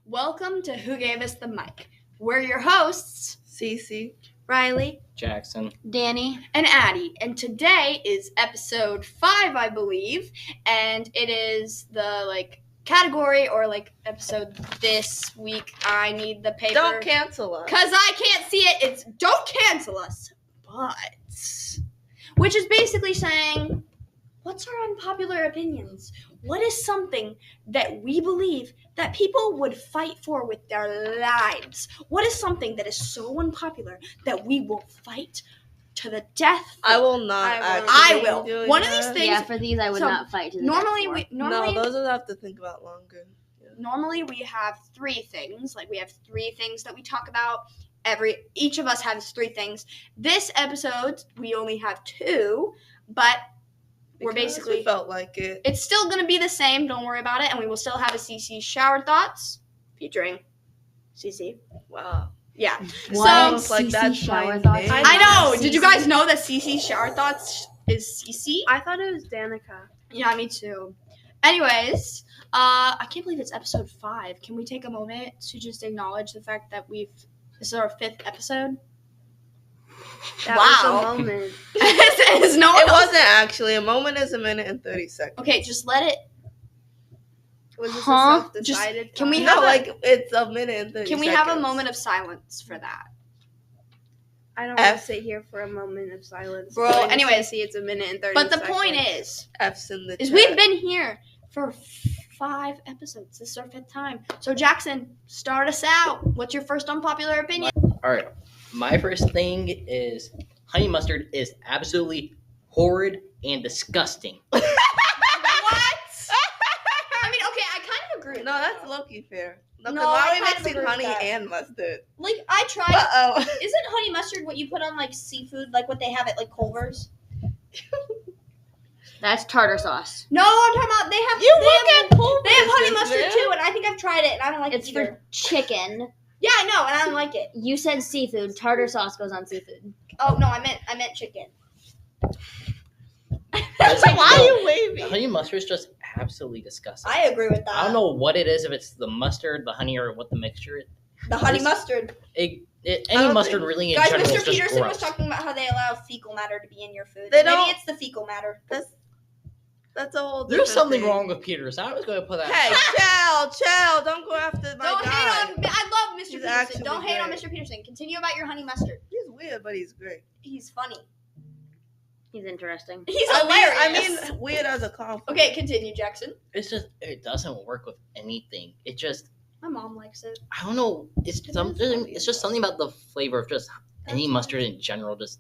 Welcome to Who Gave Us the Mic. We're your hosts, Sisi, Rylie, Jaxson, Dany, and Addie. And today is episode 5, I believe. And it is the category or episode this week. I need the paper. don't cancel us. Because I can't see it. It's don't cancel us. But, which is basically saying, what's our unpopular opinions? What is something that we believe that people would fight for with their lives? What is something that is so unpopular that we will fight to the death for? I will not. I will. do One of that. these things. yeah, for these I would so not fight to the Normally, death for. No, those would have to think about longer. Yeah. Normally we have 3 things. We have 3 things that we talk about. Each of us has 3 things. This episode we only have 2, but we're Because basically we felt like it. it's still gonna be the same. Don't worry about it, and we will still have a Sisi shower thoughts featuring Sisi. Wow. Yeah. What? Sounds like Sisi that's shower my thoughts? name. I know. Sisi. Did you guys know that Sisi shower thoughts is Sisi? I thought it was Danica. Yeah, me too. Anyways, I can't believe it's episode 5. Can we take a moment to just acknowledge the fact that this is our 5th episode? That Wow. was a moment. Is no one It else- wasn't actually. A moment is a minute and 30 seconds. Okay, just let it. Was this Huh? a self-decided? Can we time? have No, a- like it's a minute and 30 Can we seconds. have a moment of silence for that? I don't want F. to sit here for a moment of silence. Bro, But I just anyways, see it's a minute and 30 But the seconds. point is F's in the chat. we've been here for 5 episodes. This is our 5th time. So Jaxson, start us out. What's your first unpopular opinion? Alright, my first thing is honey mustard is absolutely horrid and disgusting. What? I mean, okay, I kind of agree with No, that. that's low-key fair. No, No, 'cause why I are we kind of mixing agree with honey that. and mustard? I tried. Uh-oh. Isn't honey mustard what you put on seafood, like what they have at Culver's? That's tartar sauce. No, I'm talking about they have honey mustard too, and I think I've tried it and I don't like It's it either. for chicken. Yeah, I know, and I don't like it. You said seafood. Tartar sauce goes on seafood. Oh no, I meant chicken. Why are you waving? Honey mustard is just absolutely disgusting. I agree with that. I don't know what it is, if it's the mustard, the honey, or what the mixture is. The honey mustard. Any don't mustard think- really in Guys, general Mr. is just Peterson was gross. talking about how they allow fecal matter to be in your food. They Maybe don't- it's the fecal matter. That's a whole There's different something thing. wrong with Peters. I was going to put that. Hey, chill. Don't go after my Don't guy. hate on. I love Mr. He's Peterson. actually Don't hate on great. Mr. Peterson. Continue about your honey mustard. He's weird, but he's great. He's funny. He's interesting. He's I hilarious. mean, weird as a compliment. Okay, continue, Jaxson. It's just, it doesn't work with anything. It just, My mom likes it. I don't know. It's just something about the flavor of just any mustard in general. Just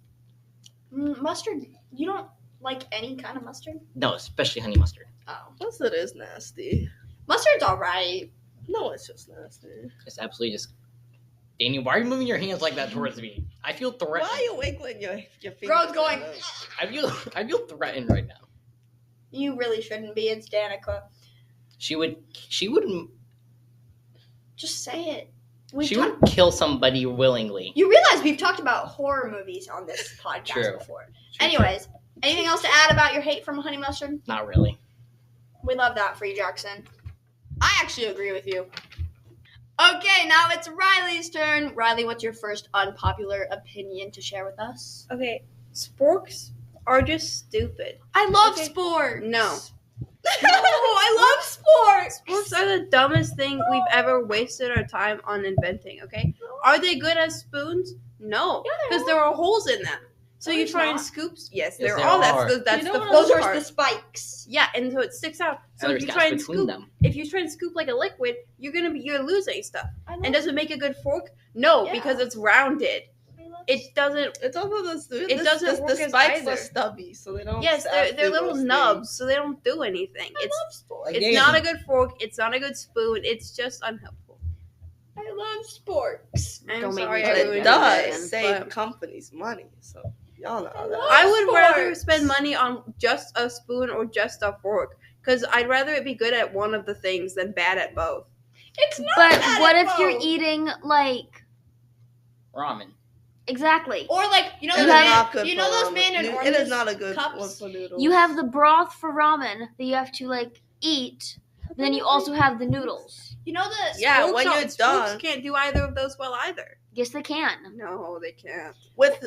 Mustard. You don't like any kind of mustard? no, especially honey mustard. Oh, Mustard is nasty. mustard's all right. No, it's just nasty. It's absolutely just. Danny, why are you moving your hands like that towards me? I feel Why threatened. are you wiggling your fingers? Bro's going. I feel threatened right now. You really shouldn't be. It's Danica. She would Just say it. would kill somebody willingly. You realize we've talked about horror movies on this podcast True. before. Anyways, anything else to add about your hate from honey mustard? Not really. We love that for you, Jaxson. I actually agree with you. Okay, now it's Riley's turn. Riley, what's your first unpopular opinion to share with us? Okay, sporks are just stupid. I love Okay. sports. No. I love sports. Sporks are the dumbest thing we've ever wasted our time on inventing, okay? Are they good as spoons? No, Yeah, they because there are holes in them. So No, you there's try and not. scoops. Yes, Yes, there there are. are. That's You the know first those are part. the spikes. Yeah, and so it sticks out. So And if there's you gaps try and between scoop, them. if you try and scoop like a liquid, you're losing stuff. I love And does it make a good fork? No, Yeah. because it's rounded. I love It doesn't. It's also the It doesn't work the as spikes either. are stubby, so they don't. Yes, stab they're through little those nubs, so they don't do anything. I love sports. Like, It's Danny, not a good fork. It's not a good spoon. It's just unhelpful. I love sports. I'm Don't make sorry, me But I do it ruined that. does it, save but companies money, so y'all know that. I would rather sports. spend money on just a spoon or just a fork, because I'd rather it be good at one of the things than bad at both. It's not But bad what at if you're both. eating ramen. exactly? Or It those is have- not good you for know those ramen. Mandarin It oranges is not a good cups? one for noodles. You have the broth for ramen that you have to eat, But then you also have the noodles. You know the Yeah, when you're Spooks done can't do either of those well either. Yes, they can. No, they can't. with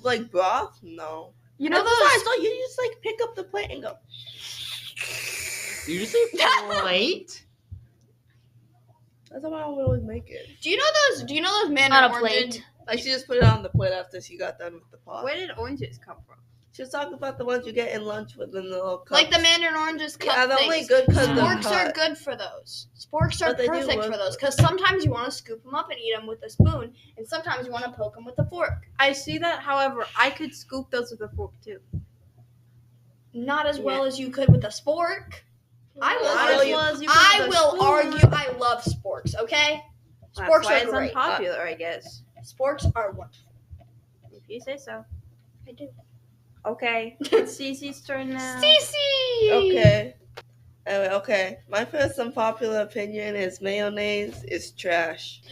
like broth, no. you know And those besides, don't you just like pick up the plate and go? You just say plate? That's how I would always make it. Do you know those Mandarin On a oranges? plate. Like she just put it on the plate after she got done with the pot. Where did oranges come from? She was talking about the ones you get in lunch with in the little cups. Like the Mandarin oranges cup Yeah, they're only things. good because they're Sporks are hot. good for those. Sporks are But they do perfect work for those for- because sometimes you want to scoop them up and eat them with a spoon, and sometimes you want to poke them with a fork. I see that. However, I could scoop those with a fork too. Not as well as you could with a spork. I will Not as argue. well as you could I with a will spoon. argue. I love sporks. Okay, That's sporks why are it's great. unpopular, I guess. Sporks are wonderful. If you say so. I do. Okay, it's Cece's turn now. Sisi. Okay. Anyway, okay. My first unpopular opinion is mayonnaise is trash.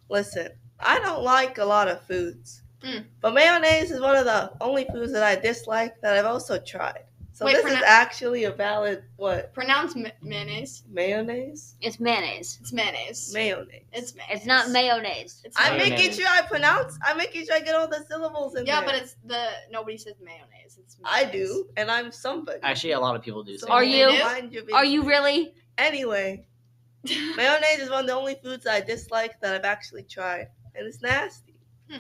Listen, I don't like a lot of foods. Mm. But mayonnaise is one of the only foods that I dislike that I've also tried. So Wait, this for is now- actually a valid, what? Pronounce mayonnaise. Mayonnaise? It's mayonnaise. It's mayonnaise. Mayonnaise. It's mayonnaise. It's not mayonnaise. It's I'm Mayonnaise. making sure I'm making sure I get all the syllables in Yeah, there. but it's nobody says mayonnaise. It's I mayonnaise. do, and I'm somebody. Actually, a lot of people do say So Are you? mind your Are you business. really? Anyway, mayonnaise is one of the only foods that I dislike that I've actually tried, and it's nasty.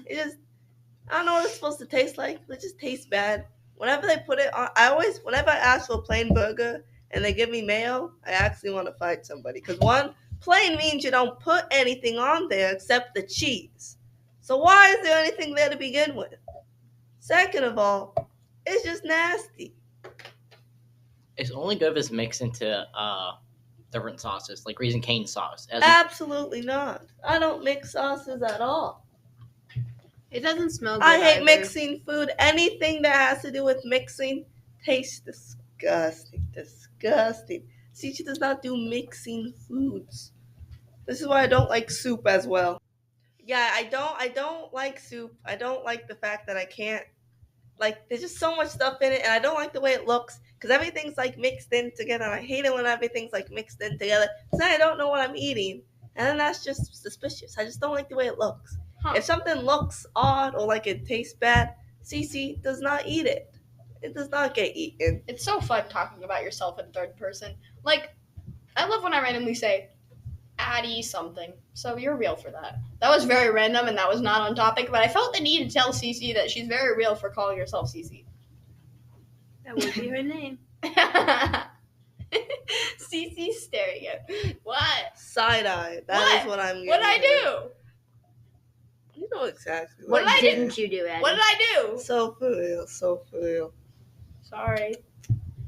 It just, I don't know what it's supposed to taste like. It just tastes bad. Whenever they put it on, whenever I ask for a plain burger and they give me mayo, I actually want to fight somebody. Because one, plain means you don't put anything on there except the cheese. So why is there anything there to begin with? Second of all, it's just nasty. it's only good if it's mixed into different sauces, like Raising Cane sauce. As Absolutely not. I don't mix sauces at all. It doesn't smell good. I hate either. mixing food. Anything that has to do with mixing tastes disgusting. Disgusting. See, she does not do mixing foods. This is why I don't like soup as well. Yeah, I don't like soup. I don't like the fact that I can't, like, there's just so much stuff in it, and I don't like the way it looks, because everything's, like, mixed in together, and I hate it when everything's, like, mixed in together, so then I don't know what I'm eating, and then that's just suspicious. I just don't like the way it looks. Huh. If something looks odd or like it tastes bad, Sisi does not eat it. It does not get eaten. It's so fun talking about yourself in third person. Like, I love when I randomly say, Addie something. So you're real for that. That was very random and that was not on topic, but I felt the need to tell Sisi that she's very real for calling herself Sisi. That would be her name. Sisi's staring at me. What? Side eye. That What? is what I'm getting. What did I do? You know exactly What What did I do? didn't you do, Addie? What did I do? So for real, so for real. Sorry.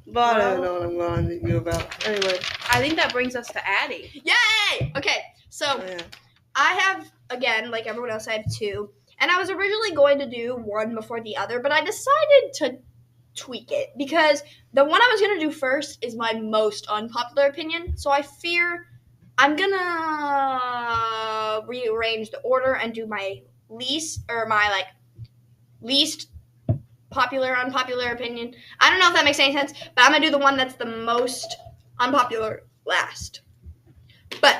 But I don't know what I'm going to you about. Anyway, I think that brings us to Addie. Yay! Okay, so yeah. I have, again, like everyone else, I have two. And I was originally going to do one before the other, but I decided to tweak it because the one I was going to do first is my most unpopular opinion. So I fear I'm going to rearrange the order and do my least popular, unpopular opinion. I don't know if that makes any sense, but I'm going to do the one that's the most unpopular last. But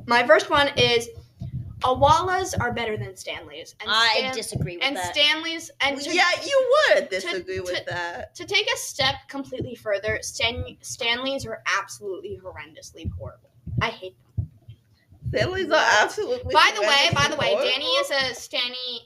my first one is Awalas are better than Stanleys. And I disagree with and that. Stanleys and to, Yeah, you would disagree with that. to take a step completely further, Stanleys are absolutely horrendously horrible. I hate them. Stanleys are absolutely. By the way, horrendous. Danny is a Stanley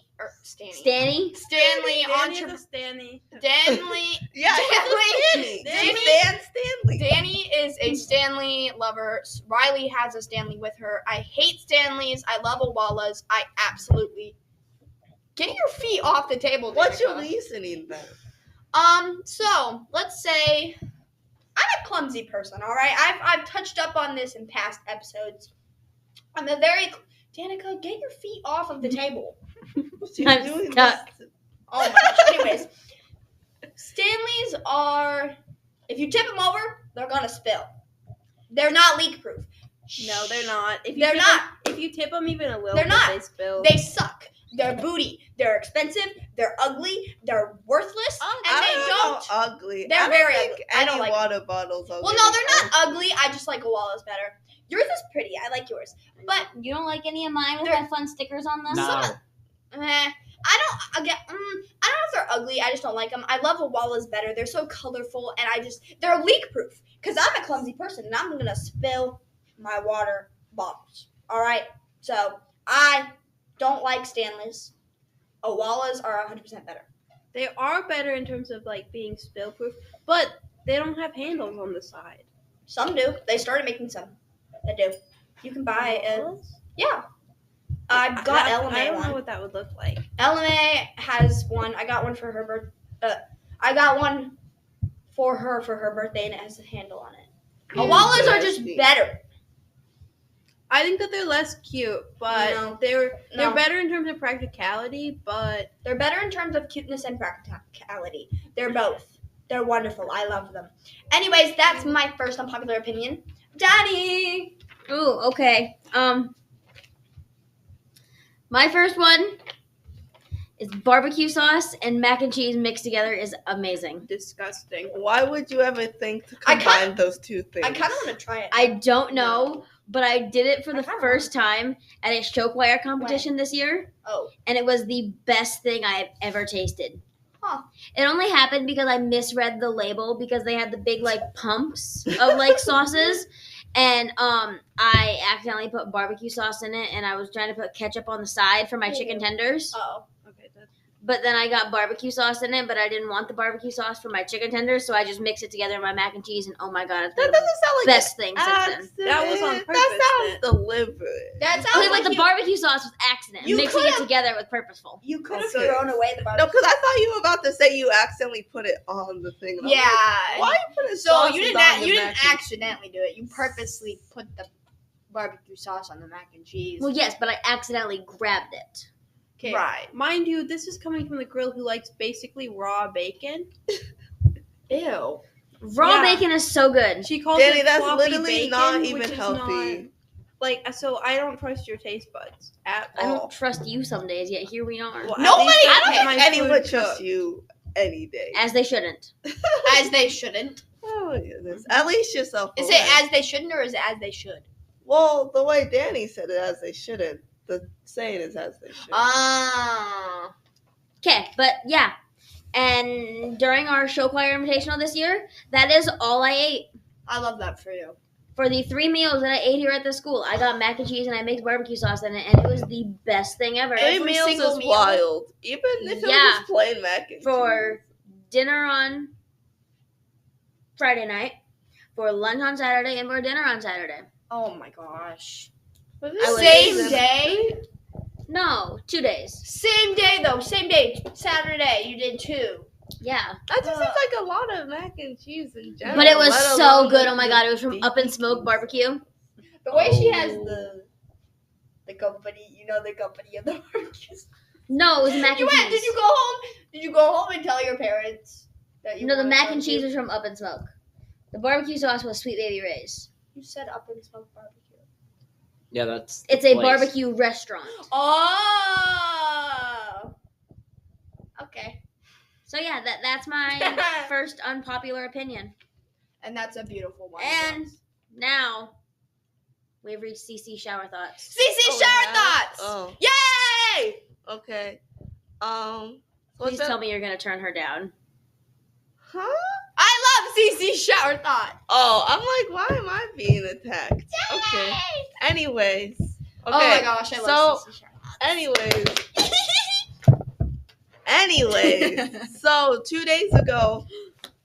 Stanny? Stanley Danny entrepreneur. is a Stanley. Danny Yeah, Stanley. Stanley. She Danny- stands Stanley. Danny is a Stanley lover. Rylie has a Stanley with her. I hate Stanleys. I love Awalas. I absolutely get your feet off the table. What's your Danica. reasoning then? So let's say I'm a clumsy person. All right, I've touched up on this in past episodes. I'm a very Danica, get your feet off of the table. She's I'm doing stuck. this. Oh my gosh. Anyways, Stanleys are, if you tip them over, they're gonna spill. They're not leak proof. No, they're not. They're not. If you tip them even a little They're bit, not. they spill. They suck. They're booty. They're expensive. They're ugly. They're worthless. And I they don't. ugly. They're I don't very think ugly. I don't any like water bottles are Well, no, really they're not ugly. I just like Awala's better. Yours is pretty. I like yours. But You don't like any of mine with They're- my fun stickers on them? No. I don't know if they're ugly. I just don't like them. I love Awala's better. They're so colorful, and they're leak proof. Because I'm a clumsy person, and I'm gonna spill my water bottles. All right. So I don't like Stanley's. Awala's are 100% better. They are better in terms of like being spill proof, but they don't have handles on the side. Some do. They started making some that do. You can buy a yeah. I got I LMA don't know one. what that would look like. LMA has one. I got one for her I got one for her birthday, and it has a handle on it. Awala's are just better. I think that they're less cute, but No. they're No. better in terms of practicality. But They're better in terms of cuteness and practicality. They're both. They're wonderful. I love them. Anyways, that's my first unpopular opinion. Dany! Ooh, okay. My first one is barbecue sauce and mac and cheese mixed together is amazing. disgusting. Why would you ever think to I combine those two things? I kind of want to try it. I don't know, but I did it for I the kinda first time at a choke wire competition this year, Oh. and it was the best thing I have ever tasted. Huh. It only happened because I misread the label because they had the big like pumps of like sauces. And I accidentally put barbecue sauce in it, and I was trying to put ketchup on the side for my chicken tenders. Oh. Okay, that's But then I got barbecue sauce in it, but I didn't want the barbecue sauce for my chicken tenders, so I just mixed it together in my mac and cheese, and oh my god, it's That the doesn't sound like best thing since then. accident. That was on purpose, That then. sounds deliberate. That sounds Okay, like but the barbecue sauce was accident. You Mixing it could've- together was purposeful. You could have Okay. thrown away the No, barbecue. because I thought you were about to say you accidentally put it on the thing. And I'm Yeah. like, why you putting So sauces you on didn't the you mac didn't and accidentally do it. You purposely put the barbecue sauce on the mac and cheese. Well, yes, but I accidentally grabbed it. okay. Right. Mind you, this is coming from the girl who likes basically raw bacon. Ew. Raw Yeah. bacon is so good. She calls Danny, it that's floppy literally bacon, not which even is healthy. not- like, so I don't trust your taste buds at I all. don't trust you some days, yet here we are. Well, at Nobody, least I that's don't think my anyone food trusts cooked. you any day. As they shouldn't. As they shouldn't. Oh, my goodness. At least yourself. Is it as they shouldn't or is it as they should? Well, the way Danny said it, as they shouldn't. The saying is as they should. Ah. Okay, but yeah. And during our show choir invitational this year, that is all I ate. I love that for you. For the 3 meals that I ate here at the school, I got mac and cheese and I mixed barbecue sauce in it, and it was the best thing ever. Three every meals single is meal? wild. Even if it was Yeah. just plain mac and For cheese. dinner on Friday night, for lunch on Saturday, and for dinner on Saturday. Oh my gosh. But I was- Same day? No, 2 days. Same day though. Same day. Saturday. You did 2. Yeah. That just seems like a lot of mac and cheese in general. But it was let so alone good. the- Oh my god, it was from the Up and Smoke Barbecue. The way she has Oh. the company, the company of the barbecues. No, it was mac You and went, cheese. did you go home? Did you go home and tell your parents that you No, the wanted mac and barbecue? cheese was from Up and Smoke. The barbecue sauce was Sweet Baby Ray's. You said Up and Smoke Barbecue. Yeah, that's. It's the a place. barbecue restaurant. Oh. Okay. So yeah, that's my first unpopular opinion. And that's a beautiful one. And now we've reached CC shower thoughts. Cece, Oh, shower yeah? thoughts. Oh, Yay! okay. Please tell me you're gonna turn her down. Huh? I love Cece's shower thought. Oh, I'm like, why am I being attacked? Okay. Anyways. Okay. Oh my gosh, I love Cece's shower Anyways, so 2 days ago,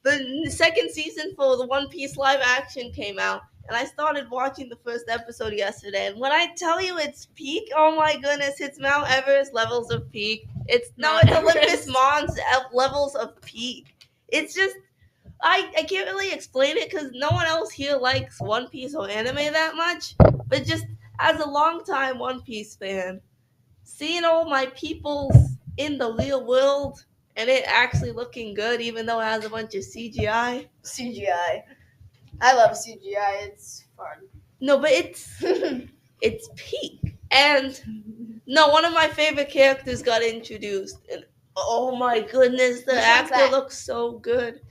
the second season for the One Piece live action came out, and I started watching the first episode yesterday. And when I tell you it's peak, oh my goodness, it's Mount Everest levels of peak. It's Mount Olympus Everest. Mons levels of peak. It's just I can't really explain it because no one else here likes One Piece or anime that much. But just as a longtime One Piece fan, seeing all my peoples in the real world and it actually looking good, even though it has a bunch of CGI. CGI. I love CGI. It's fun. No, but it's peak. And No, one of my favorite characters got introduced, and oh my goodness, the Which one's actor that? looks so good.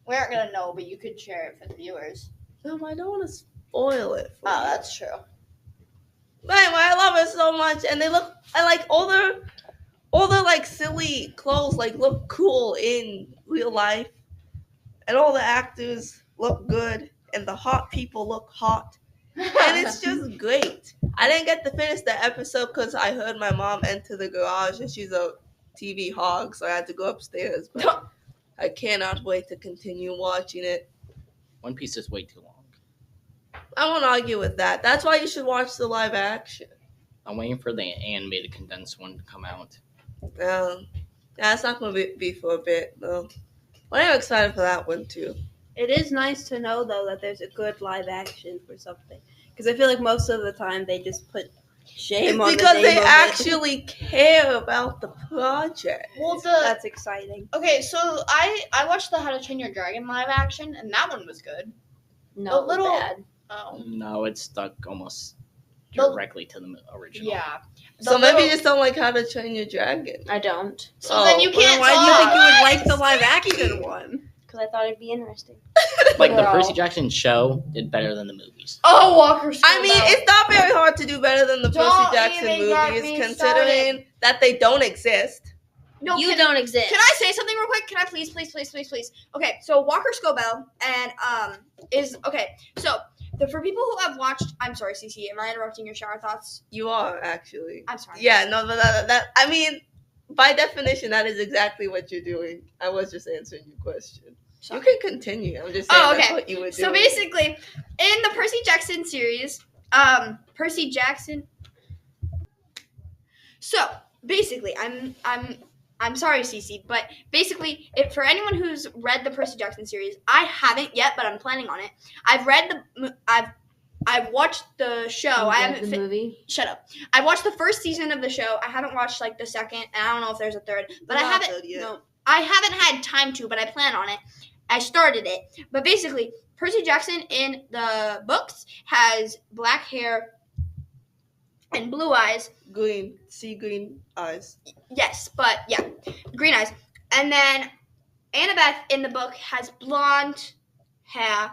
We aren't gonna know, but you could share it for the viewers. No, I don't want to spoil it. For Oh, you. that's true. But anyway, I love it so much, and I like all the like silly clothes like look cool in real life, and all the actors look good, and the hot people look hot, and it's just great. I didn't get to finish the episode because I heard my mom enter the garage, and she's a TV hog, so I had to go upstairs. But I cannot wait to continue watching it. One Piece is way too long. I won't argue with that. That's why you should watch the live action. I'm waiting for the animated condensed one to come out. That's not going to be for a bit, though. But I'm excited for that one, too. It is nice to know, though, that there's a good live action for something. Because I feel like most of the time they just put shame on Because the name they of it. actually care about the project. Well, That's exciting. okay, so I watched the How to Train Your Dragon live action, and that one was good. No, A little- bad. Oh, No, it's stuck almost The- directly to the original. yeah. So The maybe little- you just don't like How to Train Your Dragon. I don't, So then you Oh, can't. Why do you think you would talk. like the live action one? because I thought it'd be interesting. Like the Girl. Percy Jackson show did better than the movies. Oh, Walker. I mean, it's not very hard to do better than the Don't Percy Jackson even get movies, me considering that they don't exist. no. You don't exist. Can I say something real quick? Can I please? Okay, so Walker Scobell and is okay. So for people who have watched, I'm sorry, Sisi, am I interrupting your shower thoughts? You are, actually. I'm sorry. Yeah, no, that I mean, by definition, that is exactly what you're doing. I was just answering your question. Sorry. You can continue. I'm just saying Oh, that's okay. what you would do. So basically, in the Percy Jackson series, Percy Jackson. So basically, I'm sorry, Cece, but basically, for anyone who's read the Percy Jackson series, I haven't yet, but I'm planning on it. I've watched the show. I haven't. the movie. Shut up. I watched the first season of the show. I haven't watched like the second, and I don't know if there's a third. But I Not haven't. third yet. No, I haven't had time to, but I plan on it. I started it, but basically, Percy Jackson in the books has black hair and blue eyes. Green, sea green eyes. Yes, but yeah, green eyes. And then Annabeth in the book has blonde hair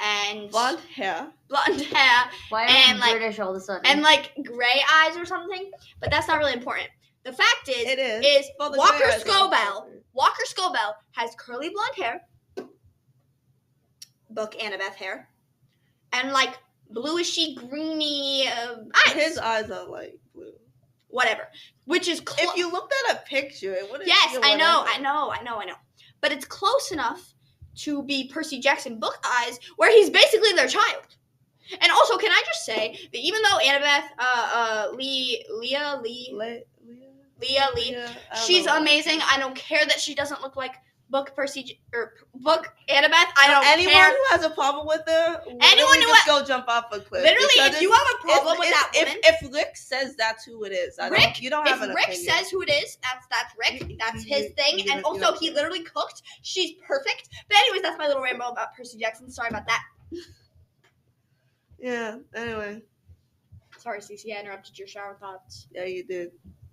and Blonde hair. Why are And, you like- British all of a sudden? and like gray eyes or something. But that's not really important. The fact It is. is Well, the Walker gray eyes are Scobell. Walker Scobell has curly blonde hair, book Annabeth hair, and like bluishy, greeny eyes. His eyes are like blue. Whatever. Which is If you looked at a picture, it wouldn't. yes, be I know. whatever. But it's close enough to be Percy Jackson book eyes, where he's basically their child. And also, can I just say that even though Annabeth, Leah, Yeah, I don't she's know. amazing. I don't care that she doesn't look like book Percy or book Annabeth. I No, don't anyone care. who has a problem with her, Anyone who just go jump off a cliff. Literally, Because if you have a problem with that woman, if Rick says that's who it is, you don't have if an Rick opinion. says who it is, that's Rick. That's you- his thing. you And don't- you also, don't he care. literally cooked. She's perfect. But anyways, that's my little ramble about Percy Jackson. Sorry about that. Yeah. Anyway, Sorry, Cece, I interrupted your shower thoughts. yeah, you did.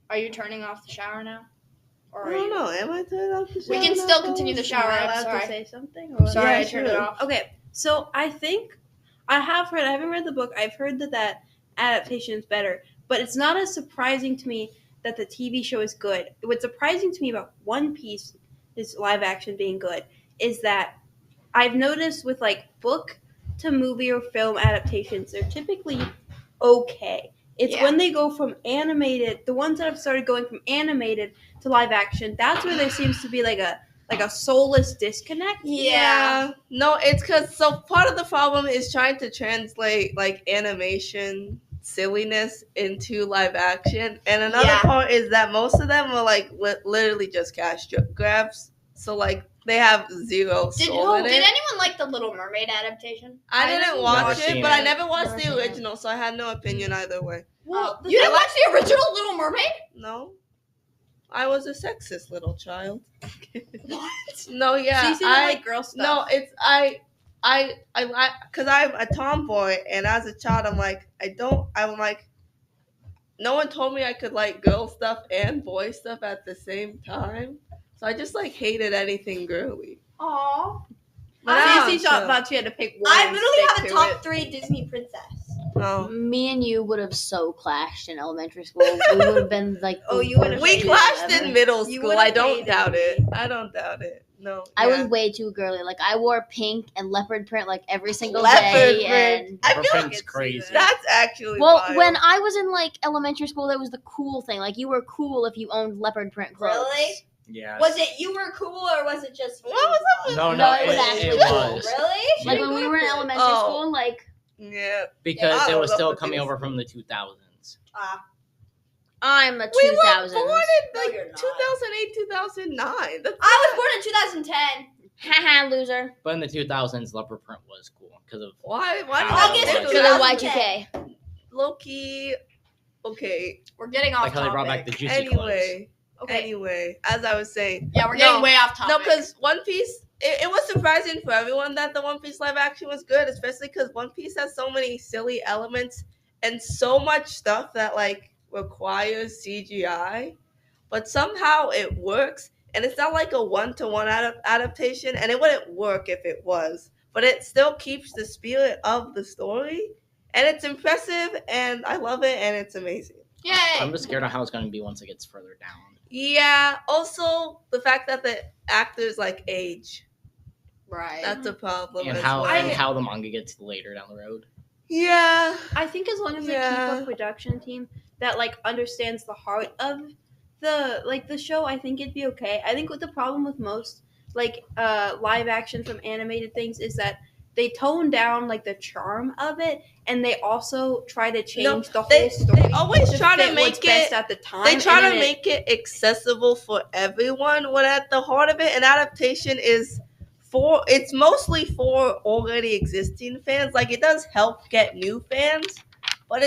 Are you turning off the shower now? Or I are don't you? know. Am I turning off the shower? We can now, still continue the fellas? shower. Am I I'm allowed sorry. to say something? Or Sorry, Yeah, I turned it sure. off. Okay, so I think I haven't read the book. I've heard that adaptation is better, but it's not as surprising to me that the TV show is good. What's surprising to me about One Piece, is live action being good, is that I've noticed with like book to movie or film adaptations, they're typically okay. It's Yeah. when they go from animated, the ones that have started going from animated to live action, that's where there seems to be like a soulless disconnect. Yeah. No, it's because part of the problem is trying to translate like animation silliness into live action, and another Yeah. part is that most of them are like literally just cash grabs. So like they have zero Did soul in it. anyone like the Little Mermaid adaptation? I didn't Never watch seen it, but I it. never watched Never the seen it. original, so I had no opinion either way. Well, the you didn't thing- watch the original Little Mermaid? No, I was a sexist little child. No, yeah, So you seem to like girl stuff. No, it's I because I'm a tomboy, and as a child, I'm like no one told me I could like girl stuff and boy stuff at the same time. So I just like hated anything girly. Aw. But now Sisi I'm thought she had to pick one. I and literally stick have a to top it. 3 Disney princess. no. Me and you would have so clashed in elementary school. We would have been like, Oh, the you would've worst We hated kids clashed ever. in middle You school. would've I don't hated doubt me. it. I don't doubt it. No. I yeah. was way too girly. Like I wore pink and leopard print like every single Leopard day. print. And I feel like Print's crazy. that's actually well, wild. when I was in like elementary school, that was the cool thing. Like you were cool if you owned leopard print clothes. Really? Yeah. Was it you were cool or was it just What was up? No, No, no, it was it actually was. Really? Like when we were in elementary Oh. school, like Yeah. Because I it don't was know still what coming it is. over from the 2000s. I'm a We were 2000s. born in No, like you're not. 2008, 2009. That's I was born in 2010. Haha, loser. But in the 2000s, leopard print was cool because of why August did August I was. Because of 2010. Y2K. Loki? Okay. We're getting off like how they topic. brought back the juicy clothes. Anyway, as I was saying, Yeah, we're getting No. way off topic. no, because One Piece, it was surprising for everyone that the One Piece live action was good, especially because One Piece has so many silly elements and so much stuff that like requires CGI, but somehow it works, and it's not like a one-to-one adaptation, and it wouldn't work if it was, but it still keeps the spirit of the story, and it's impressive, and I love it, and it's amazing. Yay! I'm just scared of how it's going to be once it gets further down. Yeah, also the fact that the actors like age. Right. That's a problem. And as how well. and how the manga gets later down the road. Yeah. I think as long as they Yeah. keep a production team that like understands the heart of the show, I think it'd be okay. I think what the problem with most like live action from animated things is that they tone down like the charm of it, and they also try to change the whole story. They always try to fit make what's best it. at the time. They try and to then make it accessible for everyone. When at the heart of it, an adaptation is for. It's mostly for already existing fans. Like it does help get new fans, but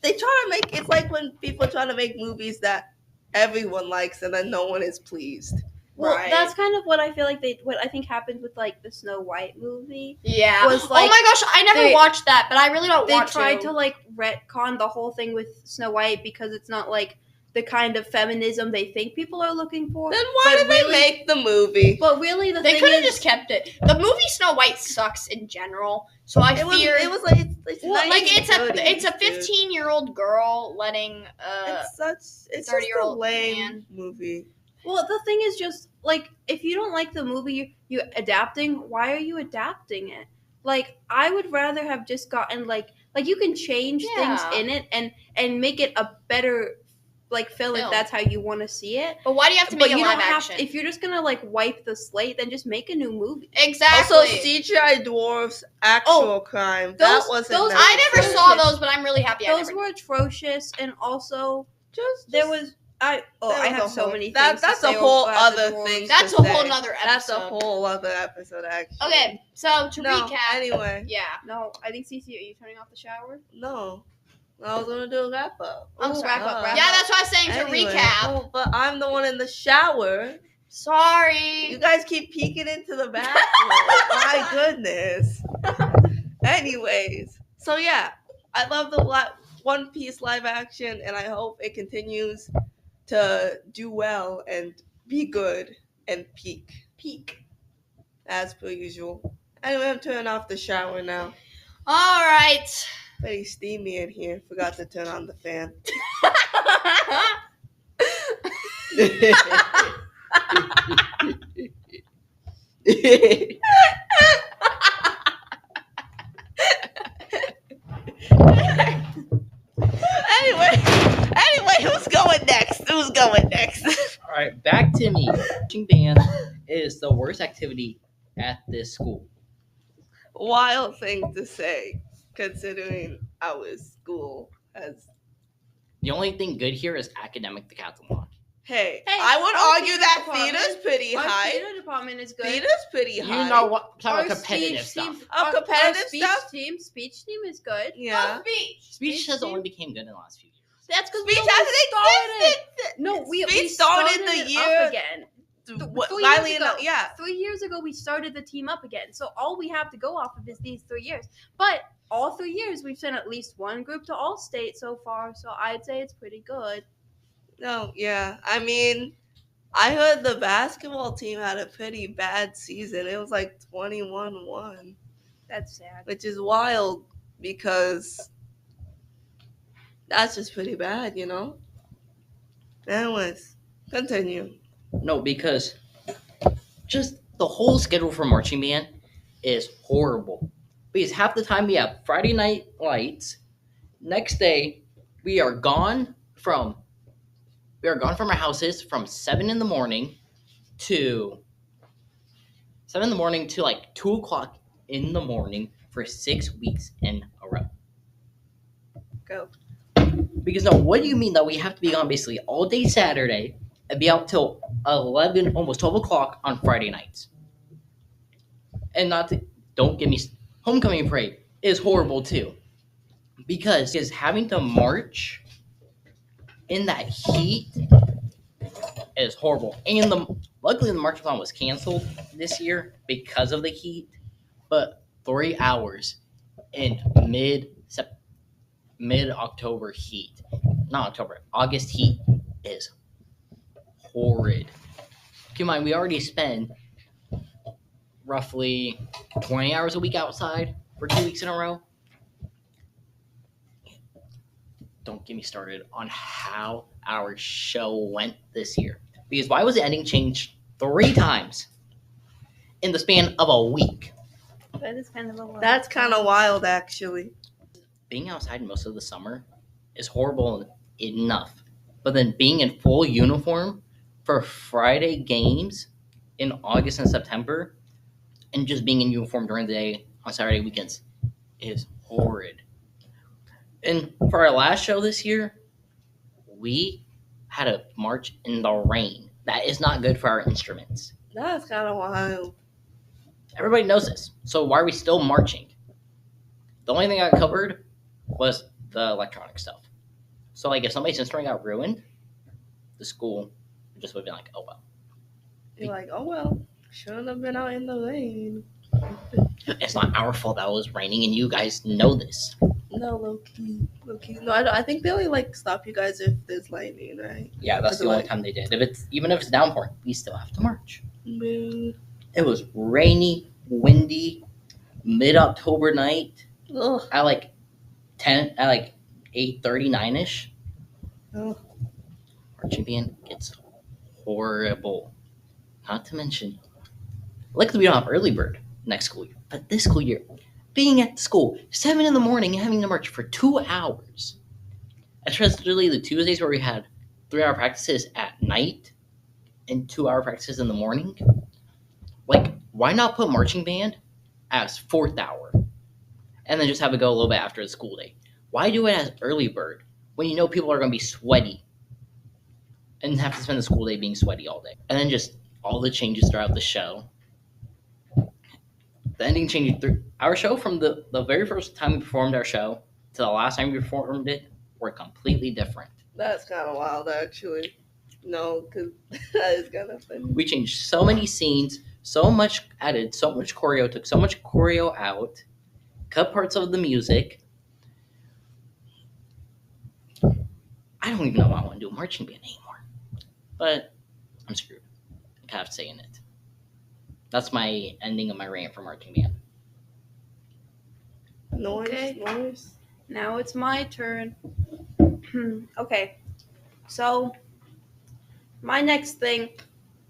they try to make. It's like when people try to make movies that everyone likes and then no one is pleased. Well, Right. that's kind of what I feel like what I think happened with like the Snow White movie. Yeah. was oh like- my gosh, I never they- watched that, but I really don't They want tried to like retcon the whole thing with Snow White because it's not like the kind of feminism they think people are looking for. Then why But did they really- make the movie? But really, the They thing could have is, just kept it. The movie Snow White sucks in general, so I fear It was like it's well, like it's a 1930s, dude. 15-year-old girl letting It's just a 30-year-old lame man. movie. well, the thing is just like if you don't like the movie you adapting, why are you adapting it? Like I would rather have just gotten like you can change Yeah. things in it and make it a better like film if Film. that's how you want to see it. But why do you have to But make it you live don't have action? if you're just gonna like wipe the slate, then just make a new movie. Exactly. Also, CGI dwarfs, actual crime. That those- wasn't. those- I never Those- saw those, but I'm really happy I Those never. were atrocious, and also Just there was I That have was a so whole- many that- things. that's to a say whole about the other dwarves. thing. That's to a whole say. nother episode. That's a whole other episode, actually. Okay, so to No, recap. anyway, Yeah. No, I think Cece, are you turning off the shower? no. I was gonna do a wrap up. I'm Ooh, sorry. wrap up, wrap Yeah, up. that's what I was saying to Anyway, recap. oh, but I'm the one in the shower. Sorry. You guys keep peeking into the bathroom. My goodness. Anyways, so yeah, I love the One Piece live action, and I hope it continues to do well and be good and peak as per usual. Anyway, I'm turning off the shower now. All right. Very steamy in here. Forgot to turn on the fan. Anyway, who's going next? All right, back to me. Marching band is the worst activity at this school. Wild thing to say, considering our school has. The only thing good here is academic decathlon. Hey, Hey, I would our argue theater that department- theater's pretty Our high. theater department is good. Theater's pretty You high. know what? I'm talking Our about competitive speech stuff. team- Oh, our competitive speech team is good. Yeah. Speech has only became good in the last few years. That's because Speech hasn't existed. No, we Speech started started the it year- up again. What, 3 years Rylie and ago. yeah. 3 years ago, we started the team up again. So all we have to go off of is these 3 years. But all 3 years we've sent at least one group to All-State so far, so I'd say it's pretty good. No, yeah. I mean, I heard the basketball team had a pretty bad season. It was like 21-1, That's sad. which is wild because that's just pretty bad, you know? Anyways, continue. No, because just the whole schedule for marching band is horrible. Because half the time we have Friday night lights. Next day, we are gone from our houses from 7 in the morning to like 2:00 in the morning for 6 weeks in a row. Go. Because no, what do you mean that we have to be gone basically all day Saturday and be out till 11, almost 12 o'clock on Friday nights? And don't get me, homecoming parade is horrible too. Because having to march in that heat is horrible. And luckily the marchathon was canceled this year because of the heat. But 3 hours in mid-October heat, not October, August heat is horrid. Keep in mind, we already spend roughly 20 hours a week outside for 2 weeks in a row. Don't get me started on how our show went this year. Because why was the ending changed 3 times in the span of a week? That is kind of a lot. That's kind of wild, actually. Being outside most of the summer is horrible enough. But then being in full uniform for Friday games in August and September, and just being in uniform during the day on Saturday weekends is horrid. And for our last show this year, we had to march in the rain. That is not good for our instruments. That's kind of wild. Everybody knows this. So why are we still marching? The only thing I got covered was the electronic stuff. So like if somebody's instrument got ruined, the school just would have been like, oh well. You're like, oh well, shouldn't have been out in the rain. It's not our fault that it was raining, and you guys know this. No, low key. No, I think they only like stop you guys if there's lightning, right? Yeah, that's the only time they did. Even if it's downpouring, we still have to march. Man. It was rainy, windy, mid-October night Ugh. at like 8:39ish. Oh. Marching band gets horrible. Not to mention, luckily we don't have early bird next school year. But this school year, being at school 7 in the morning and having to march for 2 hours, especially the Tuesdays where we had 3-hour practices at night and 2-hour practices in the morning. Like, why not put marching band as 4th hour and then just have it go a little bit after the school day? Why do it as early bird when you know people are going to be sweaty and have to spend the school day being sweaty all day? And then just all the changes throughout the show. The ending changing through our show from the very first time we performed our show to the last time we performed it were completely different. That's kind of wild, actually. No, because that is kind of funny. We changed so many scenes, added so much choreo, took so much choreo out, cut parts of the music. I don't even know if I want to do a marching band anymore. But I'm screwed. I have to say in it. That's my ending of my rant for marching band. Noise. Now it's my turn. Okay. So, my next thing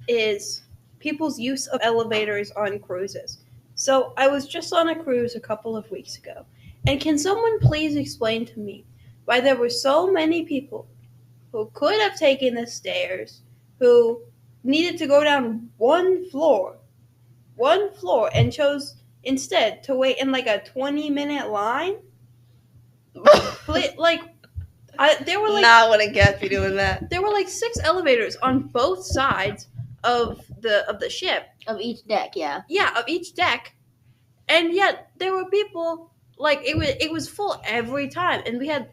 is people's use of elevators on cruises. So, I was just on a cruise a couple of weeks ago. And can someone please explain to me why there were so many people who could have taken the stairs, who needed to go down one floor, and chose instead to wait in like a 20-minute line? There were like Not what a get be doing that. there were like 6 elevators on both sides of the ship. Of each deck, yeah. Yeah, of each deck. And yet there were people like it was full every time, and we had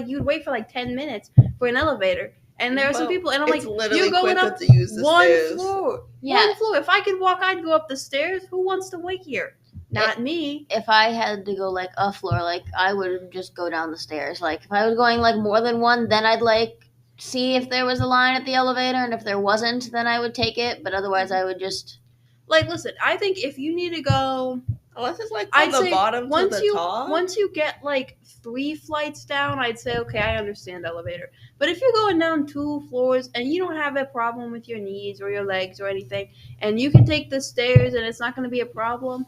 you'd wait for like 10 minutes for an elevator. And there are some people, and I'm like, It's literally you're going quicker up to use the one stairs. floor. Yeah. One floor. If I could walk, I'd go up the stairs. Who wants to wait here? Not me. If I had to go like a floor, like I would just go down the stairs. Like if I was going like more than one, then I'd like see if there was a line at the elevator, and if there wasn't, then I would take it. But otherwise, I would just. Like, listen, I think if you need to go, Unless it's like from I'd the say bottom to once the you top. once you get like 3 flights down, I'd say okay, I understand elevator. But if you're going down 2 floors and you don't have a problem with your knees or your legs or anything, and you can take the stairs and it's not going to be a problem,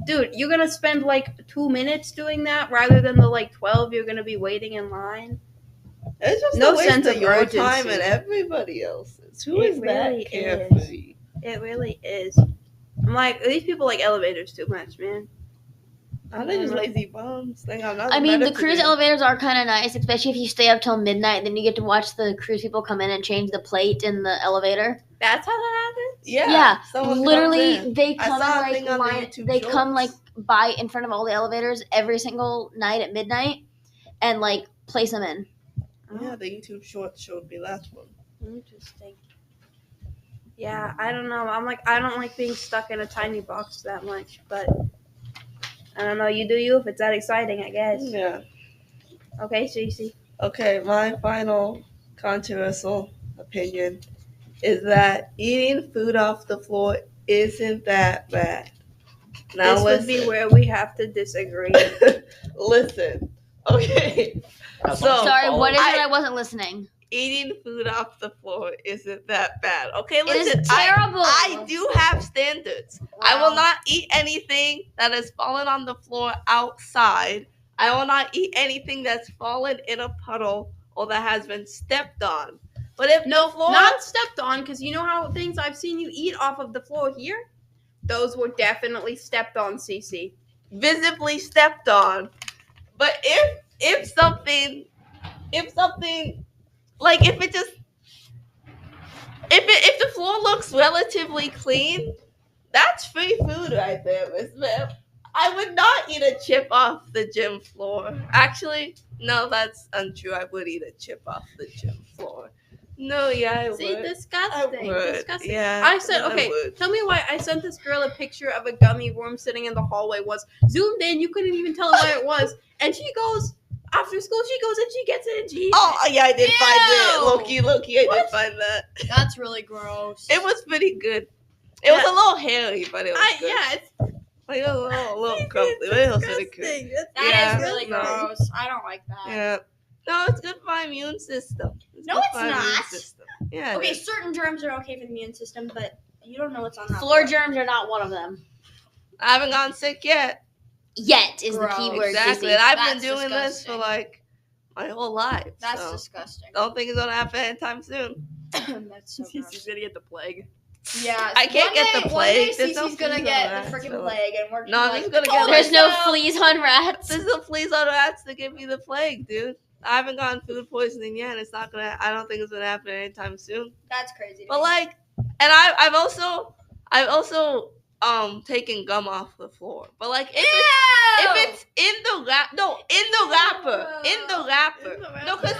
dude, you're going to spend like 2 minutes doing that rather than the like 12 you're going to be waiting in line. It's just No a waste sense of of your urgency. time and everybody else's. Who It is really that carefree? It really is. I'm like, these people like elevators too much, man. Are they just lazy bums? They have nothing I mean, better the to cruise do. elevators are kind of nice, especially if you stay up till midnight. Then you get to watch the cruise people come in and change the plate in the elevator. That's how that happens? Yeah, someone literally, comes in. they I come saw a and thing like on the line. YouTube They come like Shorts. by in front of all the elevators every single night at midnight, and like place them in. Yeah, the YouTube short showed me that one. Interesting. Yeah, I don't know. I'm like, I don't like being stuck in a tiny box that much, but I don't know. You do you if it's that exciting, I guess. Yeah. Okay, Sisi. Okay, my final controversial opinion is that eating food off the floor isn't that bad. Now This would be listen. where we have to disagree. Listen. Okay. That's So Sorry, what is it? I- I wasn't listening. Eating food off the floor isn't that bad. Okay, It listen. is terrible. I do have standards. I will not eat anything that has fallen on the floor outside. I will not eat anything that's fallen in a puddle or that has been stepped on. But if No, the floor, not stepped on, because you know how things I've seen you eat off of the floor here? Those were definitely stepped on, Sisi. visibly stepped on, but if something, like if the floor looks relatively clean, that's free food right there, Miss Ma'am. I would not eat a chip off the gym floor. Actually, no, that's untrue. I would eat a chip off the gym floor. No, yeah, I See, would. disgusting. I would. Disgusting. Yeah, I said, I okay, would. tell me why I sent this girl a picture of a gummy worm sitting in the hallway once. Zoomed in, you couldn't even tell where it was. And she goes, after school, she goes and she gets it and she eats Oh, it. yeah, I did find it. Ew. Loki, I did What? find that. That's really gross. It was pretty good. It was a little hairy, but it was good. Yeah, it's Like a little it's crumbly. But it was pretty good. disgusting. That is Yeah, really no. gross. I don't like that. Yeah. No, it's good for my immune system. No, good it's for my immune not. system. Yeah. it Okay, is. certain germs are okay for the immune system, but you don't know what's on that Floor germs are not one of them. I haven't gotten sick yet. Yet is Gross. the key word. Exactly. Sissy. And I've been That's doing this for disgusting. like my whole life. That's so disgusting. don't think it's gonna happen anytime soon. That's so Sisi's gross. gonna get the plague. Yeah, I can't one get day- the plague. One There's day no Cece's gonna fleas get on the rats, freaking so- plague, and we're No, I'm like, just gonna "Told get There's no myself." fleas on rats. There's no fleas on rats to give me the plague, dude. I haven't gotten food poisoning yet, and it's not gonna. I don't think it's gonna happen anytime soon. That's crazy. to But me. like, and I've also taken gum off the floor. But like, if it's in the wrapper, no, because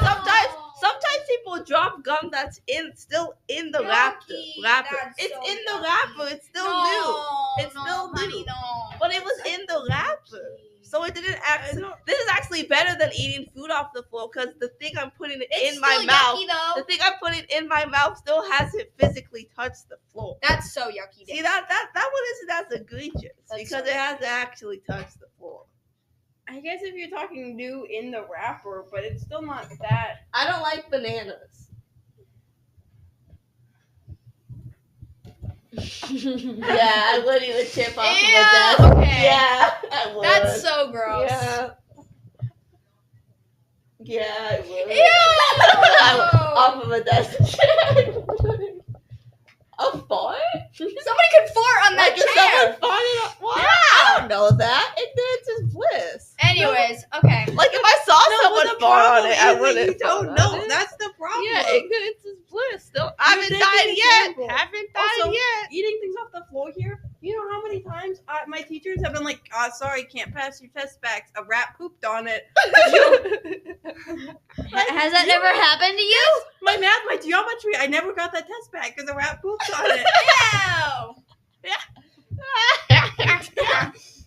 sometimes people drop gum that's still in the wrapper. Yucky, Wrapper. that's It's so in the yucky. wrapper. It's still no, new. It's no, still honey, new. no. But it was in the wrapper. So it didn't actually. This is actually better than eating food off the floor because the thing I'm putting It's in my still mouth, yucky, though. the thing I'm putting in my mouth still hasn't physically touched the floor. That's so yucky. See that one isn't as egregious That's because so it hasn't actually touched the floor. I guess if you're talking new in the wrapper, but it's still not that. I don't like bananas. Yeah, I would eat a chip off of a Ew, desk. okay. Yeah, I would. That's so gross. Yeah. Yeah, I would. Ew! Off of a desk. A fart? Somebody could fart on that Like if chair. someone farted on what? I don't know that. Ignorance is bliss. Anyways, okay. Like if I saw someone fart on it, I wouldn't. You don't fart know. on it. That's the problem. Yeah, ignorance is bliss. Still, I haven't You're died taking yet. example. Haven't died Also, yet. eating things off the floor here. You know how many times my teachers have been like, sorry, can't pass your test backs. A rat pooped on it. Has that never happened to you? My math, my geometry, I never got that test back because a rat pooped on it. Ew!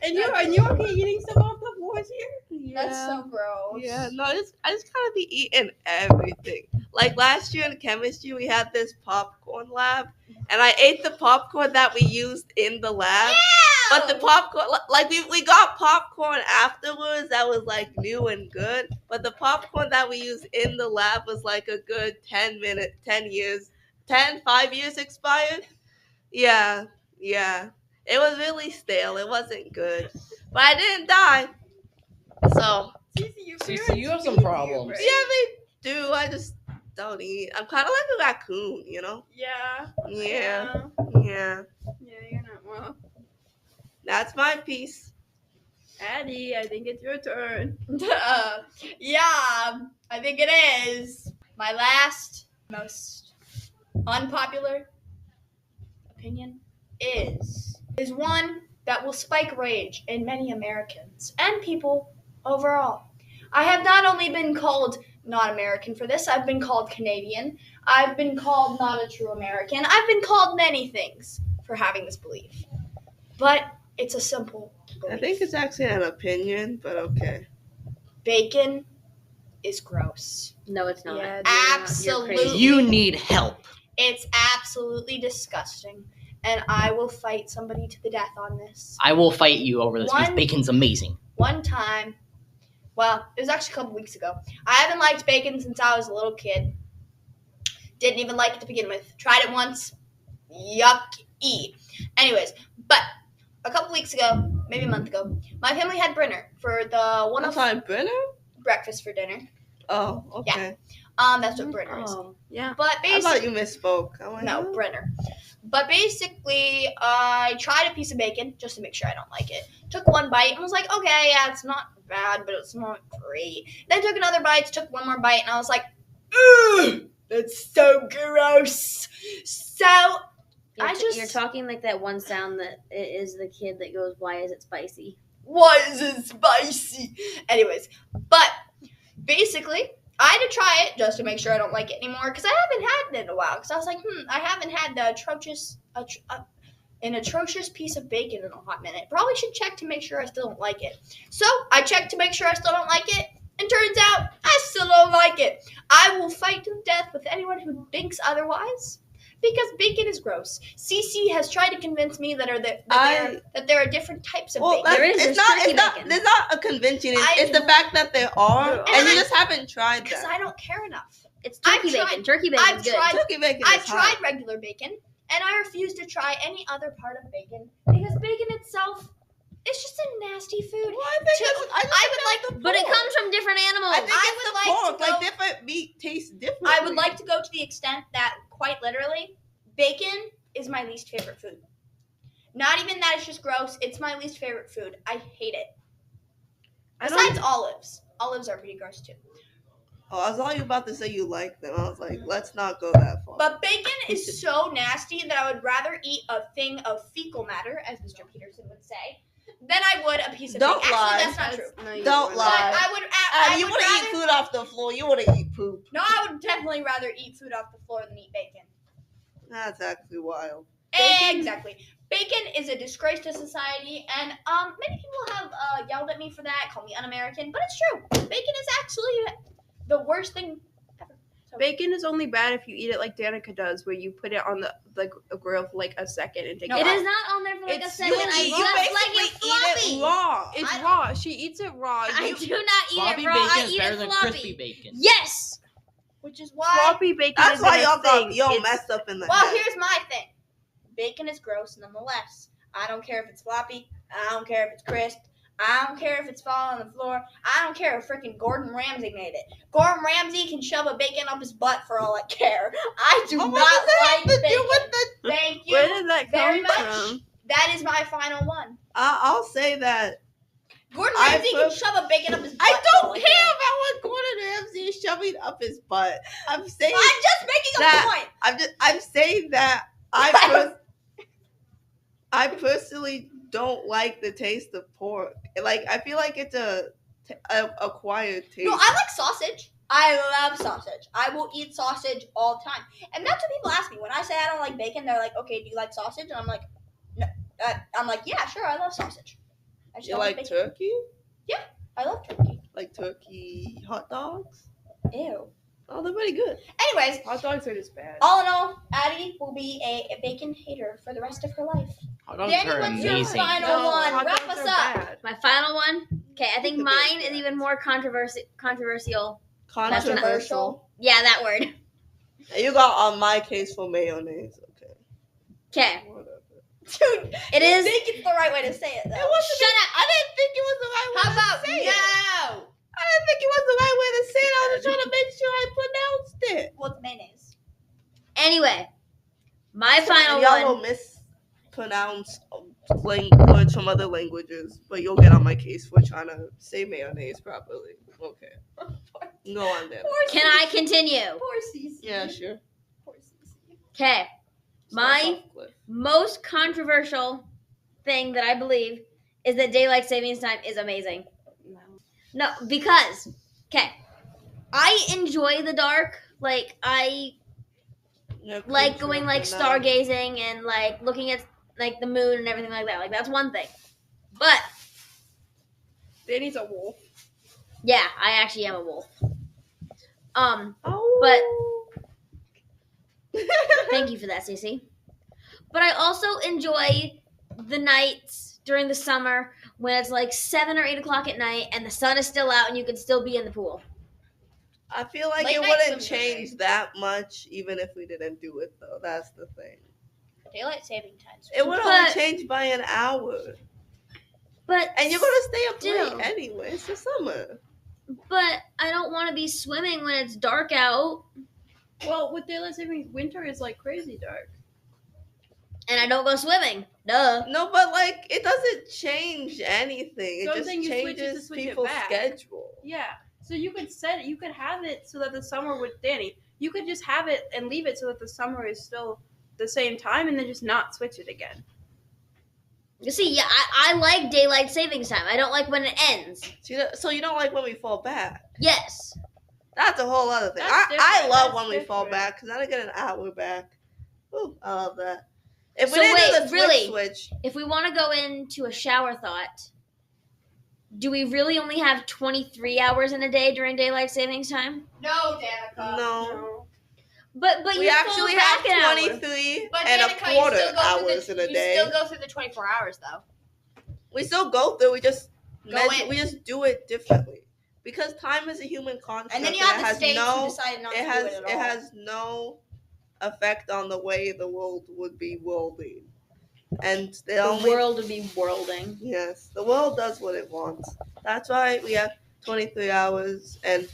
And you okay eating stuff off the floors here? Yeah. That's so gross. Yeah, no, I just gotta be eating everything. Like last year in chemistry, we had this popcorn lab, and I ate the popcorn that we used in the lab. But the popcorn, like we got popcorn afterwards that was like new and good. But the popcorn that we used in the lab was like a good 5 years expired. Yeah. It was really stale. It wasn't good. But I didn't die. So, Sisi, you have some problems. yeah, they do. I just don't eat. I'm kind of like a raccoon, you know? Yeah. Yeah. Yeah, you're not well. That's my piece. Addie, I think it's your turn. Yeah, I think it is. My last, most unpopular opinion is one that will spike rage in many Americans and people overall. I have not only been called not American for this, I've been called Canadian, I've been called not a true American, I've been called many things for having this belief. But it's a simple belief. I think it's actually an opinion, but okay. Bacon is gross. No, it's not. Yeah, Absolutely. You're crazy. You need help. It's absolutely disgusting. And I will fight somebody to the death on this. I will fight you over this because One- bacon's amazing. One time, well, it was actually a couple weeks ago. I haven't liked bacon since I was a little kid. Didn't even like it to begin with. Tried it once. Yucky. Anyways, but a couple weeks ago, maybe a month ago, my family had dinner for the one of Brenner? breakfast for dinner. Oh, okay. That's what Brenner is. Oh. Yeah. But I thought basically, you misspoke. I'm like, no, oh. Brenner. But basically, I tried a piece of bacon just to make sure I don't like it. Took one bite and was like, okay, yeah, it's not bad, but it's not great. Then took another bite, took one more bite, and I was like, ugh, that's so gross. So You're talking like that one sound that it is the kid that goes, "Why is it spicy?" why is it spicy? Anyways, but basically, I had to try it just to make sure I don't like it anymore because I haven't had it in a while. Because I was like, I haven't had the an atrocious piece of bacon in a hot minute. Probably should check to make sure I still don't like it. So I checked to make sure I still don't like it, and turns out I still don't like it. I will fight to the death with anyone who thinks otherwise. Because bacon is gross. Sisi has tried to convince me that there are different types of Well, bacon. it's not a convention. It's the fact that there are, and you just haven't tried Because that. I don't care enough. It's turkey I've tried- bacon. Turkey bacon's good. Turkey bacon I've is hot. tried regular bacon, and I refuse to try any other part of bacon because bacon itself is just a nasty food. Well, I think But it comes from different animals. I think I it's would the like to pork. go- Like different meat tastes different. I would like to go to the extent that, quite literally, bacon is my least favorite food. Not even that it's just gross. It's my least favorite food. I hate it. Besides olives. Olives are pretty gross too. Oh, I saw you about to say you like them. I was like, let's not go that far. But bacon is so nasty that I would rather eat a thing of fecal matter, as Mr. Peterson would say, than I would a piece of Don't bacon. lie. Actually, that's not true. No, you Don't wouldn't. lie. But I You would want to rather, eat food off the floor. You want to eat poop. No, I would definitely rather eat food off the floor than eat bacon. That's actually wild. Exactly. Bacon is a disgrace to society, and many people have yelled at me for that, called me un-American, but it's true. Bacon is actually the worst thing ever. So, Bacon is only bad if you eat it like Danica does, where you put it on the grill for like a second and take No, it It out. is not on there for like a It's- second. you I eat- just you like basically it eat floppy. it raw. It's I- raw. She eats it raw. I You- do not eat Floppy it raw. I bacon is eat better it than floppy. crispy bacon. Yes. which is why. Floppy bacon That's isn't why a y'all got thing. y'all It's- messed up in the Well, head. here's my thing. Bacon is gross nonetheless. I don't care if it's floppy. I don't care if it's crisp. I don't care if it's falling on the floor. I don't care if freaking Gordon Ramsay made it. Gordon Ramsay can shove a bacon up his butt for all I care. I do Oh, not what does that like have to bacon. do with the? Thank you Where did that very come much. from? That is my final one. I'll say that Gordon I Ramsay can shove a bacon up his butt. I for don't all care care. about what Gordon Ramsay is shoving up his butt. I'm saying I'm just making a that- point. I'm saying that I personally don't like the taste of pork. Like I feel like it's a acquired taste. No, I like sausage. I love sausage. I will eat sausage all the time. And that's what people ask me. When I say I don't like bacon, they're like, okay, do you like sausage? And I'm like, no. I'm like, yeah, sure, I love sausage. I just You don't like bacon. turkey? I love turkey. Like turkey hot dogs? Ew. Oh, they're pretty good. Anyways, Hot dogs are just bad. all in all, Addie will be a bacon hater for the rest of her life. Hot dogs Danny, are what's your amazing. final one? hot Wrap dogs us are up. bad. My final one. Okay, I think Look at mine this is guy. even more controversial. Controversial. Yeah, that word. You got on my case for mayonnaise. Okay. Okay, Whatever. Dude, it you is. think it's the right way to say it, though. It wasn't. Shut up. I didn't think it was the right way How to about say it. no? I didn't think it was the right way to say it. I was just trying to make sure I pronounced it. Well, it's mayonnaise. Anyway, my final Y'all one. will mispronounce words from other languages, but you'll get on my case for trying to say mayonnaise properly. Okay. Go on then. Can I continue? Poor Sisi. Yeah, sure. Poor Sisi. Okay, Start my off, Cliff. most controversial thing that I believe is that daylight savings time is amazing. No, because I enjoy the dark. Like I You're a like creature going of like the night. stargazing and like looking at like the moon and everything like that. Like that's one thing. But Danny's a wolf. yeah, I actually am a wolf. Oh. Thank you for that, Sisi. But I also enjoy the nights during the summer when it's like 7 or 8 o'clock at night and the sun is still out and you can still be in the pool. I feel like Late it night wouldn't swims are change great. that much even if we didn't do it though. That's the thing. Daylight saving times. It would But- only change by an hour. But And you're gonna stay up Still. late anyway. It's the summer. But I don't want to be swimming when it's dark out, Well, with daylight saving, winter is like crazy dark. and I don't go swimming. Duh. No, but like it doesn't change anything. It So I'm just saying you switch it to changes switch it people's back. schedule. Yeah. So you could set it. You could have it so that the summer with Danny. You could just have it and leave it so that the summer is still the same time, and then just not switch it again. You see, yeah, I like daylight savings time. I don't like when it ends. So you don't like when we fall back. Yes. That's a whole other thing. That's I different. love That's when we fall different. back because I get an hour back. Ooh, I love that. If we So didn't wait, do the really? switch, If we want to go into a shower thought, do we really only have 23 hours in a day during daylight savings time? No, Danica. no. But We you actually fall back an have hour. 23 But and Danica, a you quarter still go hours through in a you day. still go through the 24 hours, though. We still go through. We just Go in. we just do it differently because time is a human construct. And then you it have the has states who no decide not it to has do it at all. it has no effect on the way the world would be worlding. And they The only world would be worlding. yes, the world does what it wants. That's why we have 23 hours and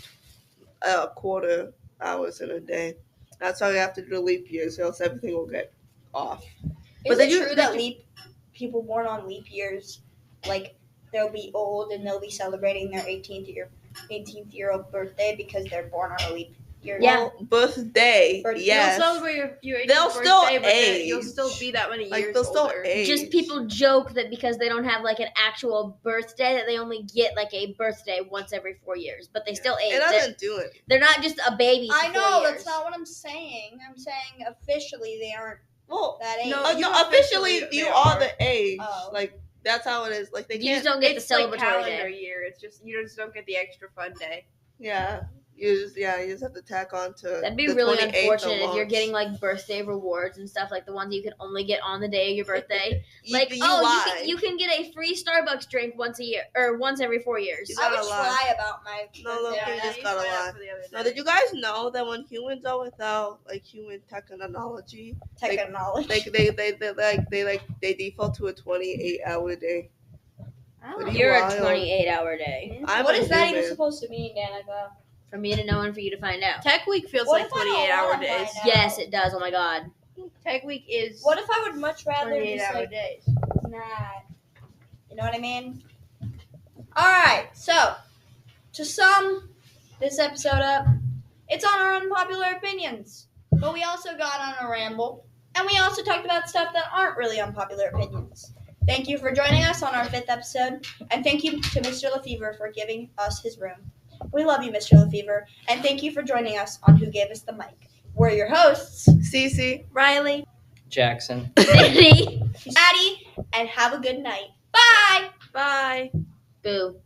a quarter hours in a day. That's why we have to do leap years, or else everything will get off. But Is then it you- true did that you- people born on leap years, like they'll be old and they'll be celebrating their 18th year old birthday because they're born on a leap year? Yeah. Well, birthday, Birthday. yes. You'll celebrate your 18th They'll still birthday, but then you'll age. still be that many Like years they'll still older. age. Just people joke that because they don't have like an actual birthday that they only get like a birthday once every 4 years, but they still age. It doesn't do it. They're not just a baby. For I 4 know, years. that's not what I'm saying. I'm saying officially they aren't Well, that age. No, no, officially they you are. are the age. Oh. Like that's how it is. Like they You can't. just don't get It's the like celebratory calendar day. year. It's just you just don't get the extra fun day. Yeah. You just have to tack on to. That'd be the really 28th unfortunate if you're months. getting like birthday rewards and stuff like the ones you can only get on the day of your birthday. Like, you oh, lie. you can get a free Starbucks drink once a year or once every 4 years. You I would gotta lie. lie about my No, look, birthday. you just you gotta signed up lie. for the other Now, day. did you guys know that when humans are without like human technology, Technology. they default to a 28-hour day? Oh. Pretty You're a wild. 28-hour day. I'm What a is that even human. supposed to mean, Danica? For me to know and for you to find out. Tech Week feels What like if I don't 28-hour wanna days. find out? Yes, it does. Oh my god. Tech Week is What if I would much rather just 28-hour like days. not? You know what I mean? Alright, so to sum this episode up, it's on our unpopular opinions. But we also got on a ramble. And we also talked about stuff that aren't really unpopular opinions. Thank you for joining us on our 5th episode. And thank you to Mr. Lefevre for giving us his room. We love you, Mr. Lefevre. And thank you for joining us on Who Gave Us the Mic. We're your hosts, Sisi. Rylie. Jaxson. Dany. Addie, and have a good night. Bye! Bye. Boo.